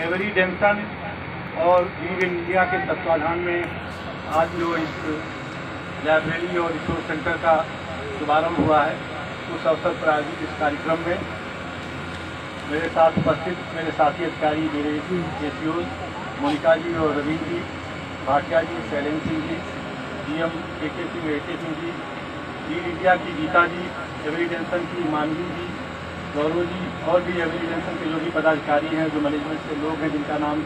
Every डेंसन और league India के तत्वाधान में आज जो इस लाइब्रेरी और रिसोर्स सेंटर का शुभारंभ हुआ है, उस अवसर पर आयोजित इस कार्यक्रम में मेरे साथ उपस्थित मेरे साथी अधिकारी, मेरे एसीओ मोनिका जी और Raveen ji, Bhatia ji, Shailendra Singh ji, GM AK Singh, AK Singh ji, league India की गीता जी, एवरी डेंसन की मानवी जी, गौरव जी और भी एवरी डेंसन के जो भी पदाधिकारी हैं, जो मैनेजमेंट के लोग हैं जिनका नाम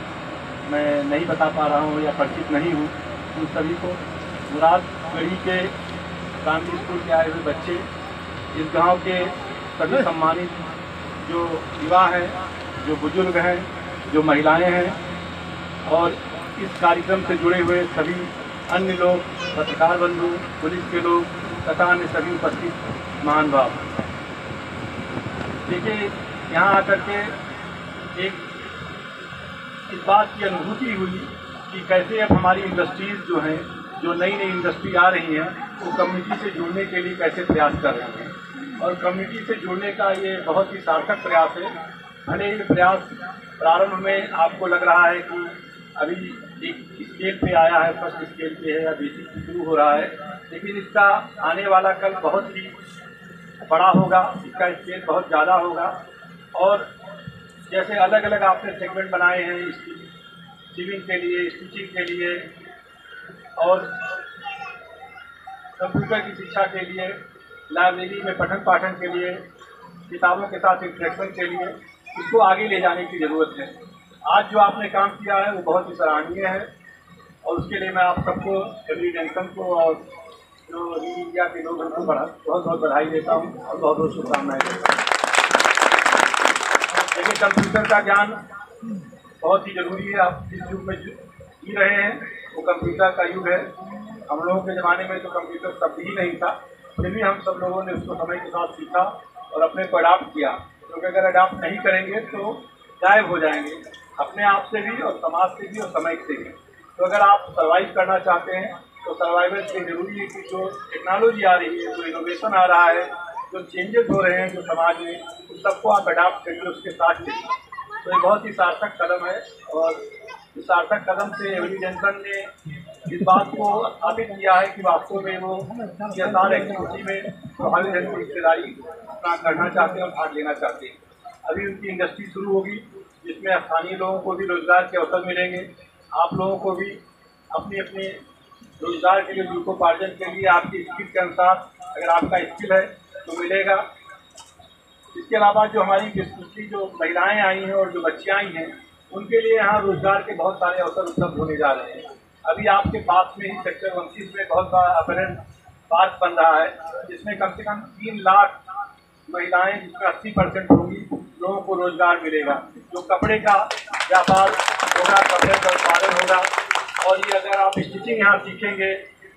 मैं नहीं बता पा रहा हूँ या परिचित नहीं हूँ, उन सभी को, मुरादगढ़ी के प्राइमरी स्कूल के आए हुए बच्चे, इस गांव के सभी सम्मानित जो युवा हैं, जो बुजुर्ग हैं, जो महिलाएं हैं और इस कार्यक्रम से जुड़े हुए सभी अन्य लोग, पत्रकार बंधु, पुलिस के लोग तथा अन्य सभी उपस्थित महान भाव। देखिए, यहाँ आकर के एक इस बात की अनुभूति हुई कि कैसे अब हमारी इंडस्ट्रीज़ जो हैं, जो नई नई इंडस्ट्री आ रही हैं, वो कम्युनिटी से जुड़ने के लिए कैसे प्रयास कर रही हैं। और कम्युनिटी से जुड़ने का ये बहुत ही सार्थक प्रयास है। भले ये प्रयास प्रारंभ में आपको लग रहा है कि अभी एक स्केल पे आया है, फर्स्ट स्केल पे है या बेसिक शुरू हो रहा है, लेकिन इसका आने वाला कल बहुत ही बड़ा होगा, इसका स्केल बहुत ज़्यादा होगा। और जैसे अलग अलग आपने सेगमेंट बनाए हैं, स्विमिंग के लिए, स्टिचिंग के लिए और कंप्यूटर की शिक्षा के लिए, लाइब्रेरी में पठन पाठन के लिए, किताबों के साथ इंटरेक्शन के लिए, इसको आगे ले जाने की ज़रूरत है। आज जो आपने काम किया है वो बहुत ही सराहनीय है और उसके लिए मैं आप सबको, एवरी डेंसन को और जो लीग इंडिया के लोग उनको बहुत बहुत बधाई देता हूँ और बहुत बहुत शुभकामनाएं देता हूँ। देखिए, कंप्यूटर का ज्ञान बहुत ही ज़रूरी है। आप जिस युग में जी रहे हैं वो कंप्यूटर का युग है। हम लोगों के ज़माने में तो कंप्यूटर शब्द ही नहीं था, फिर भी हम सब लोगों ने उसको समय के साथ सीखा और अपने को अडाप्ट किया, क्योंकि अगर अडाप्ट नहीं करेंगे तो गायब हो जाएंगे, अपने आप से भी और समाज से भी और समय से भी। तो अगर आप सर्वाइव करना चाहते हैं तो सर्वाइवल के जरूरी है कि जो टेक्नोलॉजी आ रही है, जो इनोवेशन आ रहा है, जो चेंजेस हो रहे हैं जो समाज में, उस सबको आप अडाप्ट करिए, उसके साथ चलिए। तो ये बहुत ही सार्थक कदम है और इस सार्थक कदम से एवरी डेंसन ने इस बात को स्थापित किया है कि वास्तव में वो CSR एक्टिविटी में प्रभावी ढंग से हिस्सेदारी अपना करना चाहते हैं और भाग लेना चाहते हैं। अभी उनकी इंडस्ट्री शुरू होगी जिसमें स्थानीय लोगों को भी रोजगार के अवसर मिलेंगे, आप लोगों को भी अपने अपने रोजगार के लिए, जीविकोपार्जन के लिए आपकी स्किल के अनुसार अगर आपका स्किल है तो मिलेगा। इसके अलावा जो हमारी दूसरी जो महिलाएं आई हैं और जो बच्चियां आई हैं, उनके लिए यहाँ रोजगार के बहुत सारे अवसर उपलब्ध होने जा रहे हैं। अभी आपके पास में ही सेक्टर 29 में बहुत बड़ा अपहरण पार्क बन रहा है, जिसमें कम से कम 3 लाख महिलाएं, जिसमें 80% होंगी, लोगों को रोजगार मिलेगा। जो कपड़े का व्यापार होगा, कपड़े का उत्पादन होगा, और ये अगर आप स्टिचिंग यहाँ सीखेंगे,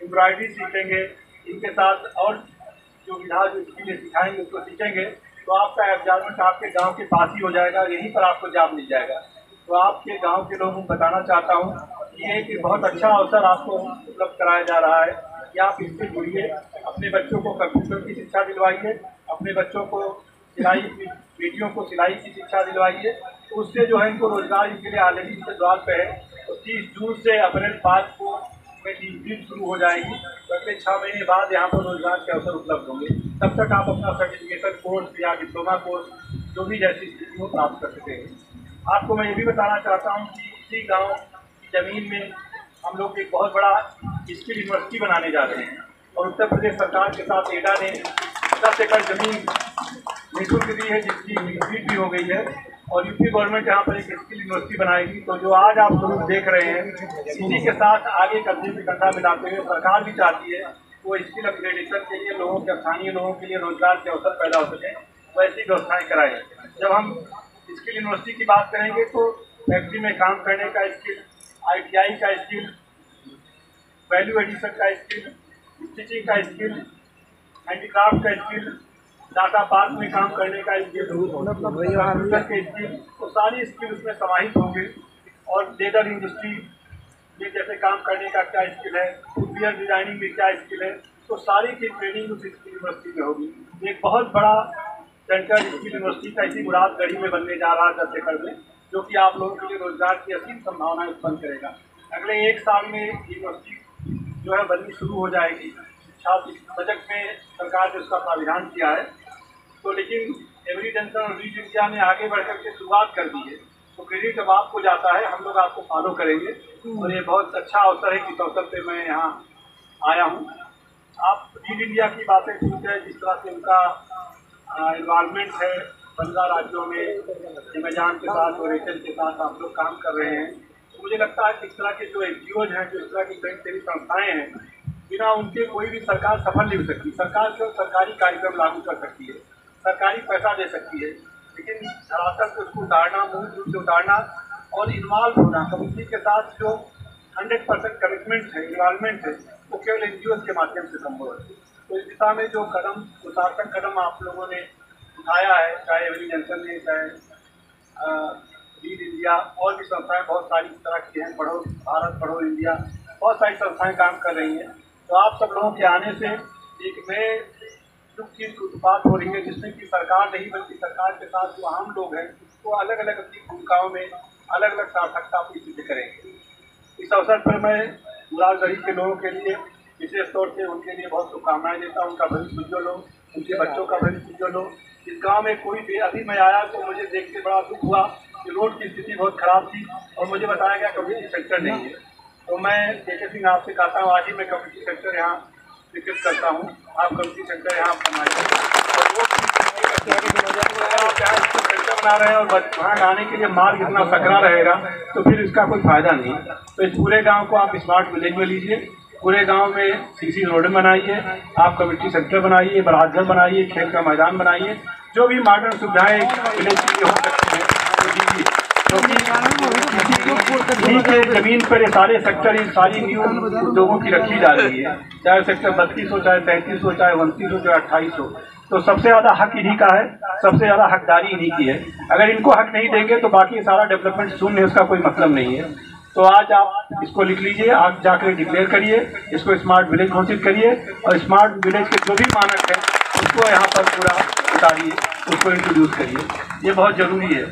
एम्ब्रॉयडरी सीखेंगे, इनके साथ और जो विधा जो स्किलें सिखाएंगे उसको सीखेंगे, तो आपका एम्प्लॉयमेंट आपके गांव के पास ही हो जाएगा, यहीं पर आपको जॉब मिल जाएगा। तो आपके गांव के लोगों को बताना चाहता हूँ कि ये एक बहुत अच्छा अवसर आपको उपलब्ध कराया जा रहा है कि आप इससे जुड़िए, अपने बच्चों को कंप्यूटर की शिक्षा दिलवाइए, अपने बच्चों को सिलाई, बेटियों को सिलाई की शिक्षा दिलवाइए। तो उससे जो है इनको रोजगार इनके लिए ऑलरेडी इसके द्वार पे है। तो 30 जून से अपहरण पार्क को में ड्यूटी शुरू हो जाएगी, तो अगले 6 महीने बाद यहाँ पर रोजगार के अवसर उपलब्ध होंगे। तब तक आप अपना सर्टिफिकेशन कोर्स या डिप्लोमा कोर्स जो भी जैसी स्थिति को प्राप्त कर सकते हैं। आपको मैं ये भी बताना चाहता हूँ कि इसी गाँव की ज़मीन में हम लोग एक बहुत बड़ा स्किल यूनिवर्सिटी बनाने जा रहे हैं और उत्तर प्रदेश सरकार के साथ एडा ने 10 एकड़ जमीन निःशुल्क दी है, जिसकी खरीद भी हो गई है और यूपी गवर्नमेंट यहाँ पर एक स्किल यूनिवर्सिटी बनाएगी। तो जो आज आप लोग देख रहे हैं, इसी के साथ आगे कंधे से कंधा मिलाते हुए सरकार भी चाहती है वो स्किल अपग्रेडेशन के लिए लोगों के, स्थानीय लोगों के लिए रोजगार के अवसर पैदा हो सके, वैसी व्यवस्थाएँ कराएं। जब हम स्किल यूनिवर्सिटी की बात करेंगे तो फैक्ट्री में काम करने का स्किल, ITI का स्किल, वैल्यू एडिशन का स्किल, स्टिचिंग का स्किल, हैंडीक्राफ्ट का स्किल, डाटा पार्क में काम करने का स्किल, कंप्यूटर के स्किल, तो सारी स्किल उसमें समाहित होंगे। और लेदर इंडस्ट्री में जैसे काम करने का क्या स्किल है, फुटवियर डिजाइनिंग में क्या स्किल है, तो सारी की ट्रेनिंग उस स्किल यूनिवर्सिटी में होगी। एक बहुत बड़ा सेंटर स्किल यूनिवर्सिटी का इसी मुरादगढ़ी में बनने जा रहा है 10 एकड़ में। जो कि आप लोगों के लिए रोजगार की असीम संभावनाएं उत्पन्न करेगा। अगले 1 साल में यूनिवर्सिटी जो है बननी शुरू हो जाएगी। छात्र बजट में सरकार ने उसका प्राविधान किया है, तो लेकिन एवरी जंक्शन और रीड इंडिया ने आगे बढ़कर के शुरुआत कर दी है, तो क्रेडिट अब आपको जाता है, हम लोग आपको फॉलो करेंगे और ये बहुत अच्छा अवसर है कि इस अवसर पर मैं यहाँ आया हूँ। आप रीड इंडिया की बातें ठीक है, जिस तरह से उनका इन्वॉल्वमेंट है 15 राज्यों में अमेजॉन के साथ और एयरटेल के साथ आप लोग काम कर रहे हैं, तो मुझे लगता है कि इस तरह के जो NGOज हैं, जो इस तरह की स्वयंसेवी संस्थाएँ हैं, बिना उनके कोई भी सरकार सफल नहीं हो सकती। सरकार केवल सरकारी कार्यक्रम लागू कर सकती है, सरकारी पैसा दे सकती है, लेकिन धरातल से उसको उतारना, मूल रूप से उतारना और इन्वॉल्व होना, कम्युनिटी के साथ जो 100% कमिटमेंट है, इन्वॉल्वमेंट है, वो केवल NGOज के माध्यम से संभव है। तो इस दिशा में जो कदम, सार्थक कदम आप लोगों ने उठाया है, चाहे एवरी जंक्शन ने, चाहे रीड इंडिया और भी संस्थाएं बहुत सारी इस तरह की हैं, पढ़ो भारत, पढ़ो इंडिया, बहुत सारी संस्थाएं काम कर रही हैं। तो आप सब लोगों के आने से एक नए युग की शुरुआत हो रही है, जिसमें कि सरकार नहीं बल्कि सरकार के साथ जो आम लोग हैं वो अलग अलग अपनी भूमिकाओं में अलग अलग सार्थकता की सिद्ध करेंगे। इस अवसर पर मैं मुरारगढ़ी के लोगों के लिए विशेष तौर से उनके लिए बहुत शुभकामनाएं देता हूँ। उनका भविष्य उज्ज्वल हो, उनके बच्चों का भविष्य उज्ज्वल हो। इस गांव में कोई भी, अभी मैं आया तो मुझे देख के बड़ा दुख हुआ कि रोड की स्थिति बहुत खराब थी और मुझे बताया गया कम्युनिटी सेंटर नहीं है। तो मैं के सिंह आपसे कहता हूँ, आज ही मैं कम्युनिटी सेंटर यहाँ विकसित करता हूँ, आप कम्युनिटी सेंटर यहाँ बनाइए और रोड सेंटर बना रहे हैं और वहाँ आने के लिए मार्ग इतना सकरा रहेगा तो फिर इसका कोई फायदा नहीं। तो इस पूरे गाँव को आप स्मार्ट विलेज में लीजिए, पूरे गांव में सीसी रोड बनाइए, आप कम्युनिटी सेंटर बनाइए, बरातघर बनाइए, खेल का मैदान बनाइए, जो भी मॉडर्न सुविधाएं विलेज के लिए हो सकती हैं वो दीजिए, क्योंकि के जमीन पर ये सारे सेक्टर, ये सारी न्यू उद्योगों की रखी जा रही है, चाहे सेक्टर 32 हो, चाहे 33 हो, चाहे 29 हो, चाहे 28 हो, तो सबसे ज्यादा हक इन्हीं का है, सबसे ज्यादा हकदारी इन्हीं की है। अगर इनको हक नहीं देंगे तो बाकी सारा डेवलपमेंट शून्य है, उसका कोई मतलब नहीं है। तो आज आप इसको लिख लीजिए, आप जाकर डिक्लेयर करिए, इसको स्मार्ट विलेज घोषित करिए और स्मार्ट विलेज के जो भी मानक है उसको यहाँ पर पूरा उतारिए, उसको इंट्रोड्यूस करिए। ये बहुत जरूरी है,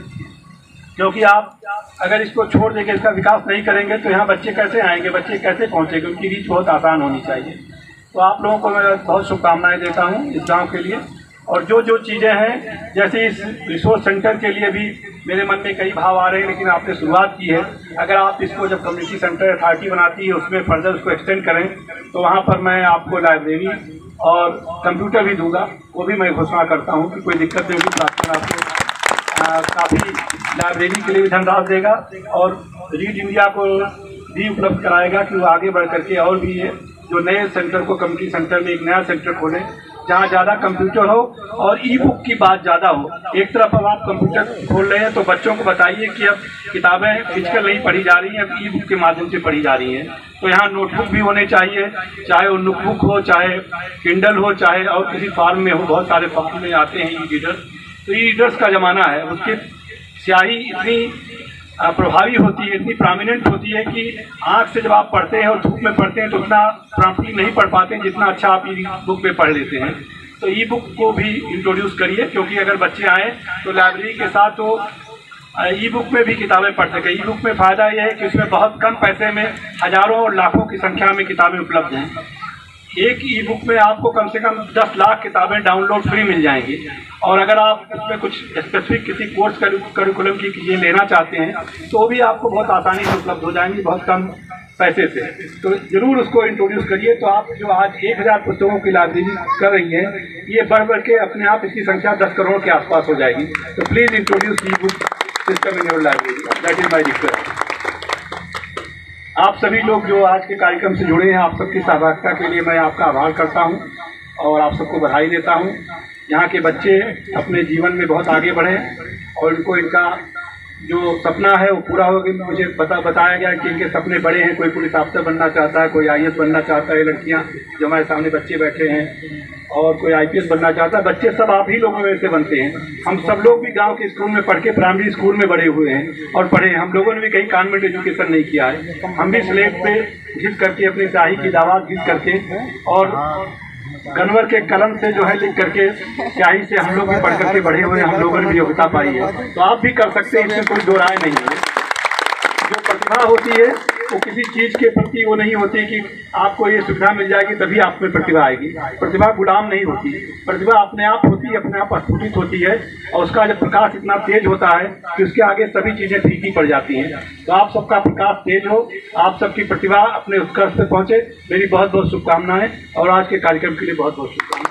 क्योंकि आप अगर इसको छोड़ देंगे, इसका विकास नहीं करेंगे तो यहाँ बच्चे कैसे आएंगे, बच्चे कैसे पहुँचेंगे, उनकी रीच बहुत आसान होनी चाहिए। तो आप लोगों को मैं बहुत शुभकामनाएं देता हूँ इस गाँव के लिए। और जो जो चीज़ें हैं, जैसे इस रिसोर्स सेंटर के लिए भी मेरे मन में कई भाव आ रहे हैं, लेकिन आपने शुरुआत की है। अगर आप इसको जब कम्युनिटी सेंटर अथॉरिटी बनाती है उसमें फर्दर उसको एक्सटेंड करें तो वहाँ पर मैं आपको लाइब्रेरी और कंप्यूटर भी दूंगा, वो भी मैं घोषणा करता हूँ कि कोई दिक्कत नहीं होगी। प्रार्थना आपको काफ़ी लाइब्रेरी के लिए भी धनराशि देगा और रीड इंडिया को भी उपलब्ध कराएगा कि वो आगे बढ़ करके और भी ये जो नए सेंटर को, कम्युनिटी सेंटर में एक नया सेंटर खोलें जहाँ ज़्यादा कंप्यूटर हो और ई बुक की बात ज़्यादा हो। एक तरफ अब आप कंप्यूटर खोल रहे हैं तो बच्चों को बताइए कि अब किताबें फिजिकल नहीं पढ़ी जा रही हैं, अब ई बुक के माध्यम से पढ़ी जा रही हैं। तो यहाँ नोटबुक भी होने चाहिए, चाहे वो नोटबुक हो, चाहे किंडल हो, चाहे और किसी फॉर्म में हो। बहुत सारे फॉर्म में आते हैं ई रीडर्स, तो ई रीडर्स का ज़माना है। उसकी स्याही इतनी प्रभावी होती है, इतनी प्रोमिनेंट होती है कि आँख से जब आप पढ़ते हैं और धूप में पढ़ते हैं तो उतना प्रॉम्प्टली नहीं पढ़ पाते हैं जितना अच्छा आप ई बुक में पढ़ लेते हैं। तो ई बुक को भी इंट्रोड्यूस करिए, क्योंकि अगर बच्चे आएँ तो लाइब्रेरी के साथ तो ई बुक में भी किताबें पढ़ सकें। ई बुक में फ़ायदा यह है कि उसमें बहुत कम पैसे में हज़ारों और लाखों की संख्या में किताबें उपलब्ध हैं। एक ई बुक में आपको कम से कम 10 लाख किताबें डाउनलोड फ्री मिल जाएंगी। और अगर आप उसमें कुछ स्पेसिफिक किसी कोर्स करिकुलम की चीज़ें लेना चाहते हैं तो भी आपको बहुत आसानी से उपलब्ध हो जाएंगी, बहुत कम पैसे से। तो ज़रूर उसको इंट्रोड्यूस करिए। तो आप जो आज 1000 पुस्तकों की लाइब्रेरी कर रही हैं, ये बढ़ बढ़ के अपने आप इसकी संख्या 10 करोड़ के आसपास हो जाएगी। तो please introduce E book system in your library, that is my request. आप सभी लोग जो आज के कार्यक्रम से जुड़े हैं, आप सबकी सहभागिता के लिए मैं आपका आभार करता हूं और आप सबको बधाई देता हूं। यहाँ के बच्चे अपने जीवन में बहुत आगे बढ़ें और उनको इनका जो सपना है वो पूरा हो गया। मुझे बताया गया कि इनके सपने बड़े हैं, कोई पुलिस अफसर बनना चाहता है, कोई IAS बनना चाहता है, लड़कियाँ जो हमारे सामने बच्चे बैठे हैं, और कोई IPS बनना चाहता है। बच्चे सब आप ही लोगों में से बनते हैं। हम सब लोग भी गांव के स्कूल में पढ़ के प्राइमरी स्कूल में बड़े हुए हैं और पढ़े हैं। हम लोगों ने भी कहीं कॉन्वेंट एजुकेशन नहीं किया है। हम भी स्लेट पे घिस करके, अपनी शाही की दावत घिस करके और कन्वर के कलम से जो है लिख करके स्याही से हम लोग भी पढ़ करके बढ़े हुए, हम लोगों ने भी योग्यता पाई है, तो आप भी कर सकते हैं, इसमें कोई दो राय नहीं है। जो प्रतिभा होती है वो किसी चीज के प्रति वो नहीं होती कि आपको ये सुविधा मिल जाएगी तभी आप में प्रतिभा आएगी। प्रतिभा गुलाम नहीं होती, प्रतिभा अपने आप होती है, अपने आप स्फुटित होती है, और उसका जब प्रकाश इतना तेज होता है कि उसके आगे सभी चीजें फीकी पड़ जाती हैं। तो आप सबका प्रकाश तेज हो, आप सबकी प्रतिभा अपने उत्कर्ष पे पहुंचे, मेरी बहुत बहुत शुभकामनाएं, और आज के कार्यक्रम के लिए बहुत बहुत शुभकामनाएं।